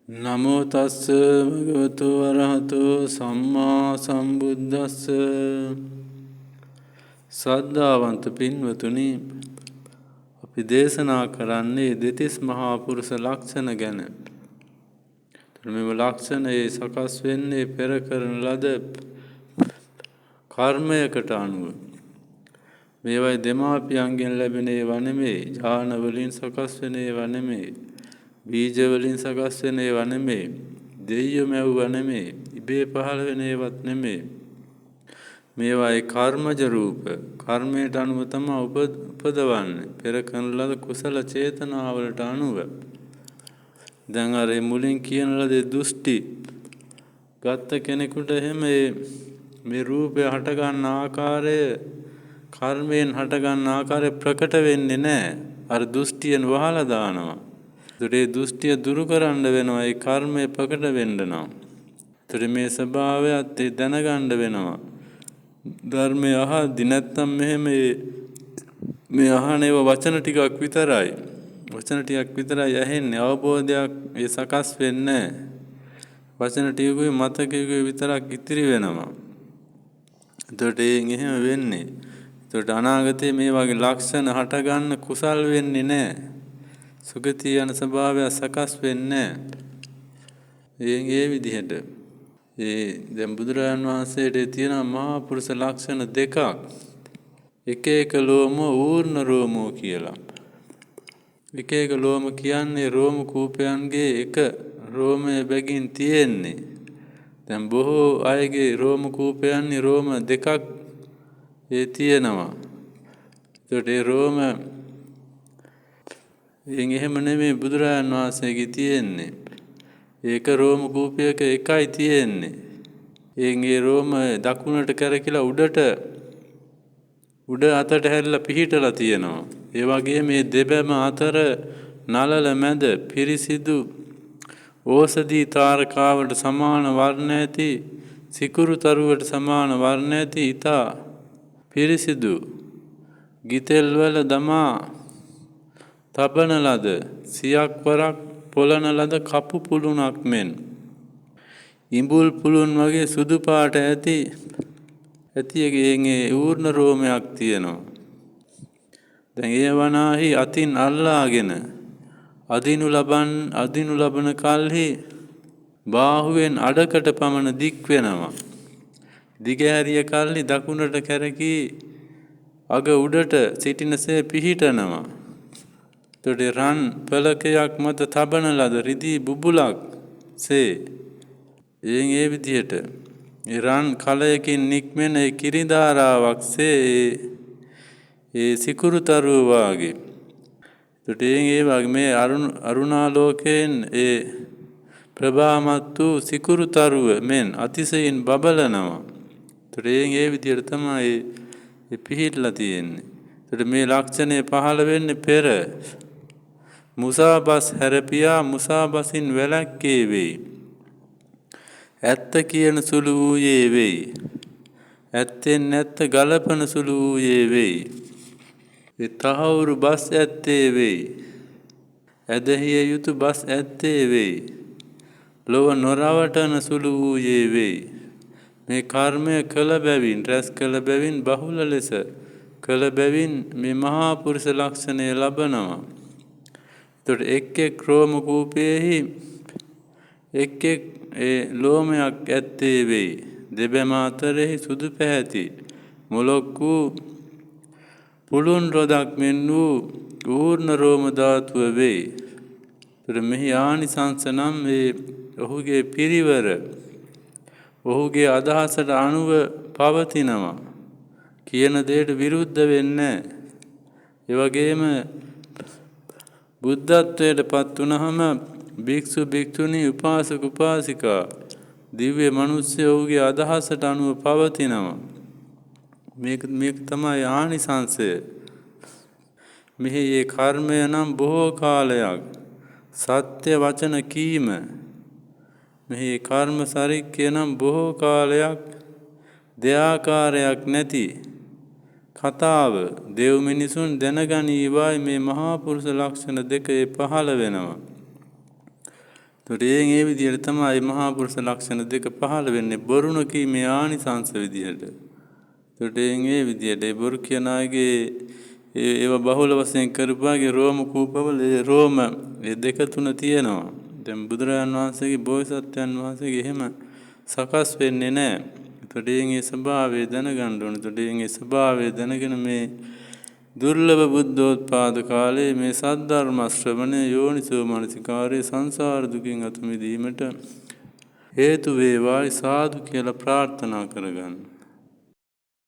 නමෝ තස්ස භගවතු වරහතෝ සම්මා සම්බුද්දස්ස. සද්ධාවන්ත පින්වතුනි, අපි දේශනා කරන්නේ දෙතිස් මහා පුරුෂ ලක්ෂණ ගැන. මෙම ලක්ෂණයේ සකස් වෙන්නේ පෙර කරන ලද කර්මයකට අනුව. මේවයි දෙමාපියන්ගෙන් ලැබෙන ඒවා නෙමෙයි, ඥාන වලින් සකස් වෙන ඒවා නෙමෙයි, බීජ වලින් සකස් වෙන ඒවා නෙමෙයි, දෙයියෝ මැව්වා නෙමෙයි, ඉබේ පහළ වෙන ඒවත් නෙමෙයි. මේවායි කර්මජ රූප, කර්මයට අනුව තමයි උපදවන්නේ, පෙර කරන ලද කුසල චේතනාවලට අනුව. දැන් අර මුලින් කියන ලද දෘෂ්ටි ගත්ත කෙනෙකුට එහෙම මේ රූපය හට ගන්න ආකාරය, කර්මයෙන් හට ගන්න ආකාරය ප්‍රකට වෙන්නේ නැහැ. අර දෘෂ්ටියෙන් වහලා දානවා. ඒ දෘෂ්ටිය දුරු කරන්න වෙනවා, ඒ කර්මය ප්‍රකට වෙන්න නම්. මේ ස්වභාවයත් දැනගන්න වෙනවා. ධර්මය අහද්දි නැත්තම් මෙහෙම මේ අහන ඒවා වචන ටිකක් විතරයි. වචන ටිකක් විතරයි ඇහෙන්නේ, අවබෝධයක් ඒ සකස් වෙන්නේ නැහැ. වචන ටිකකුයි මතකයකුයි විතරක් ඉතිරි වෙනවා. එතකොට එහෙම වෙන්නේ. එතකොට අනාගතයේ මේ වගේ ලක්ෂණ හටගන්න කුසල් වෙන්නේ නැහැ. සුගතිය යන ස්වභාවය සකස් වෙන්නේ නැහැ. ඒ විදිහට දැන් බුදුරජාණන් වහන්සේට තියෙන මහා පුරුෂ ලක්ෂණ දෙකක්. එක එක ලෝම ඌර්ණ රෝමෝ කියලා. එක එක ලෝම කියන්නේ රෝම කූපයන්ගේ එක රෝමයේ බැගින් තියෙන්නේ. දැන් බොහෝ අයගේ රෝම කූපයන්නේ රෝම දෙකක් තියෙනවා. ඒකට ඒ රෝම එහෙම නෙමෙයි බුදුරජාණන් වහන්සේගේ තියෙන්නේ. ඒක රෝම කූපයක එකයි තියෙන්නේ. ඒ රෝම දකුණට කරකිලා උඩ අතට හැරිලා පිහිටලා තියෙනවා. ඒ වගේ මේ දෙබැම අතර නලල මැද පිරිසිදු ඕසදී තාරකාවට සමාන වර්ණ ඇති, සිකුරු තරුවට සමාන වර්ණ ඇති ඉතා පිරිසිදු ගිතෙල් වල දමා තබන ලද සියක් වරක් පොළන ලද කපු පුළුණක් මෙන් ඉඹුල් පුළුන් වගේ සුදු පාට ඇතිගේ ඌර්ණ රෝමයක් තියෙනවා. දැන් ඒ වනාහි අතින් අල්ලාගෙන අදිනු ලබන කල්හි බාහුවෙන් අඩකට පමණ දික් වෙනවා. දිගහැරිය කල්හි දකුණට කැරකී අග උඩට සිටිනසේ පිහිටනවා. එතකොට රන් පළකයක් මත තබන ලද රිදී බුබුලක් සේ ඒ විදිහට රන් කලයකින් නික්මෙන කිරිධාරාවක් සේ ඒ සිකුරු තරුව වාගේ. එතකොට ඒ වගේ මේ අරුණාලෝකයෙන් ඒ ප්‍රභාමත් වූ සිකුරු තරුව මෙන් අතිශයින් බබලනවා. එතකොට ඒ විදිහට තමයි පිහිටලා තියෙන්නේ. එතකොට මේ ලක්ෂණය පහළ වෙන්නේ පෙර මුසාබස් හැරපියා මුසාබසින් වැළැක්කේ වෙයි. ඇත්ත කියන සුළු වූයේ වෙයි. ඇත්තෙන් නැත්ත ගලපන සුළු වූයේ වෙයි. තහවුරු බස් ඇත්තේ වෙයි. ඇදහිය යුතු බස් ඇත්තේ වෙයි. ලොව නොරවටන සුළු වූයේ වෙයි. මේ කර්මය කළ බැවින්, රැස් කළ බැවින්, බහුල ලෙස කළ බැවින් මේ මහා පුරුෂ ලක්ෂණය ලබනවා. එතකොට එක් රෝම කූපයෙහි එක් ලෝමයක් ඇත්තේ වෙයි. දෙබැම අතරෙහි සුදු පැහැති මොලොක් වූ පුළුන් රොදක් මෙන් වූ ඌර්ණ රෝම ධාතුව වෙයි. එතකොට මෙහි ආනිසංස නම් ඔහුගේ පිරිවර, ඔහුගේ අදහසට අනුව පවතිනවා. කියන දෙයට විරුද්ධ වෙන්නේ නැහැ. ඒ වගේම බුද්ධත්වයට පත් වුණාම භික්ෂු භික්ෂුණී උපාසක උපාසිකා දිව්‍ය මනුෂ්‍ය ඔහුගේ අදහසට අනුව පවතිනවා. මේක තමයි ආනිසංසය. මෙහි ඒ කර්මය නම් බොහෝ කාලයක් සත්‍ය වචන කීම, මෙහි කර්ම සරික්කය නම් බොහෝ කාලයක් දෙආකාරයක් නැති කතාව දෙව් මිනිසුන් දැනගනීවායි මේ මහා පුරුෂ ලක්ෂණ දෙක පහළ වෙනවා. ඒ විදිහට තමයි මහා පුරුෂ ලක්ෂණ දෙක පහළ වෙන්නේ බොරු නොකීමේ ආනිසංස විදිහට. ඒ විදිහට බොරු කියන අයගේ ඒවා බහුල වශයෙන් කරපාගේ රෝම කූපවල රෝම දෙක තුන තියෙනවා. දැන් බුදුරජාණන් වහන්සේගේ බෝසත්යන් වහන්සේගේ එහෙම සකස් වෙන්නේ නැහැ. ඒ ස්වභාවය දැනගන්න ඕනේ. ඒ ස්වභාවය දැනගෙන මේ දුර්ලභ බුද්ධෝත්පාද කාලයේ මේ සද්ධර්ම ශ්‍රවණය යෝනිසෝ මනසිකාරයේ සංසාර දුකින් අත මිදීමට හේතු වේවායි සාදු කියලා ප්‍රාර්ථනා කරගන්න.